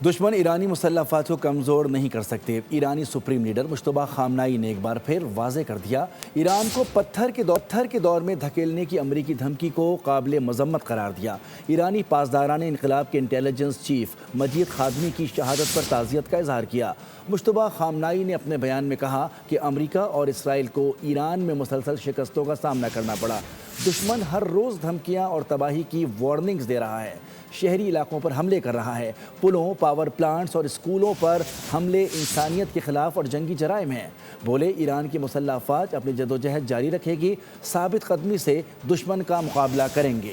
دشمن ایرانی مسلح افواج کو کمزور نہیں کر سکتے۔ ایرانی سپریم لیڈر مجتبیٰ خامنہئی نے ایک بار پھر واضح کر دیا، ایران کو پتھر کے دور میں دھکیلنے کی امریکی دھمکی کو قابل مذمت قرار دیا۔ ایرانی پاسداران انقلاب کے انٹیلیجنس چیف مجید خادمی کی شہادت پر تعزیت کا اظہار کیا۔ مجتبیٰ خامنہئی نے اپنے بیان میں کہا کہ امریکہ اور اسرائیل کو ایران میں مسلسل شکستوں کا سامنا کرنا پڑا۔ دشمن ہر روز دھمکیاں اور تباہی کی وارننگز دے رہا ہے، شہری علاقوں پر حملے کر رہا ہے، پلوں، پاور پلانٹس اور اسکولوں پر حملے انسانیت کے خلاف اور جنگی جرائم ہیں۔ بولے ایران کی مسلح افواج اپنی جدوجہد جاری رکھے گی، ثابت قدمی سے دشمن کا مقابلہ کریں گے۔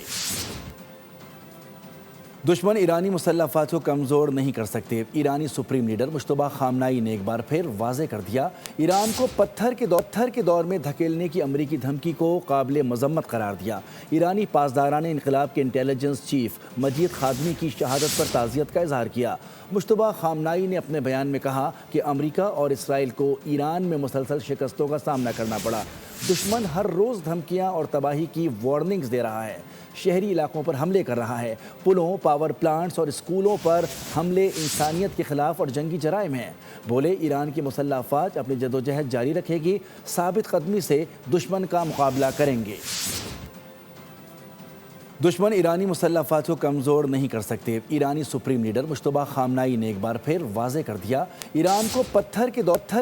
دشمن ایرانی مسلح افواج کو کمزور نہیں کر سکتے۔ ایرانی سپریم لیڈر مجتبیٰ خامنہئی نے ایک بار پھر واضح کر دیا، ایران کو پتھر کے دور میں دھکیلنے کی امریکی دھمکی کو قابل مذمت قرار دیا۔ ایرانی پاسداران انقلاب کے انٹیلیجنس چیف مجید خادمی کی شہادت پر تعزیت کا اظہار کیا۔ مجتبیٰ خامنہئی نے اپنے بیان میں کہا کہ امریکہ اور اسرائیل کو ایران میں مسلسل شکستوں کا سامنا کرنا پڑا۔ دشمن ہر روز دھمکیاں اور تباہی کی وارننگز دے رہا ہے، شہری علاقوں پر حملے کر رہا ہے، پلوں، پاور پلانٹس اور اسکولوں پر حملے انسانیت کے خلاف اور جنگی جرائم ہیں۔ بولے ایران کی مسلح افواج اپنی جدوجہد جاری رکھے گی، ثابت قدمی سے دشمن کا مقابلہ کریں گے۔ دشمن ایرانی مسلح افواج کو کمزور نہیں کر سکتے۔ ایرانی سپریم لیڈر مجتبیٰ خامنہئی نے ایک بار پھر واضح کر دیا، ایران کو پتھر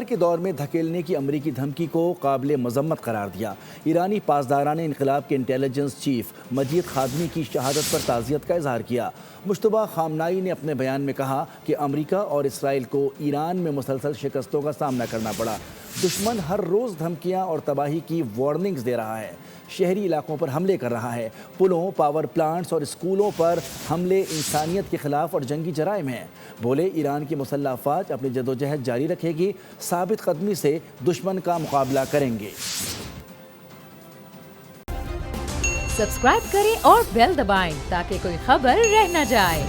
کے دور میں دھکیلنے کی امریکی دھمکی کو قابل مذمت قرار دیا۔ ایرانی پاسداران انقلاب کے انٹیلیجنس چیف مجید خادمی کی شہادت پر تعزیت کا اظہار کیا۔ مجتبیٰ خامنہئی نے اپنے بیان میں کہا کہ امریکہ اور اسرائیل کو ایران میں مسلسل شکستوں کا سامنا کرنا پڑا۔ دشمن ہر روز دھمکیاں اور تباہی کی وارننگز دے رہا ہے، شہری علاقوں پر حملے کر رہا ہے، پلوں، پاور پلانٹس اور اسکولوں پر حملے انسانیت کے خلاف اور جنگی جرائم ہیں۔ بولے ایران کی مسلح افواج اپنی جدوجہد جاری رکھے گی، ثابت قدمی سے دشمن کا مقابلہ کریں گے۔ سبسکرائب کریں اور بیل دبائیں تاکہ کوئی خبر رہ نہ جائے۔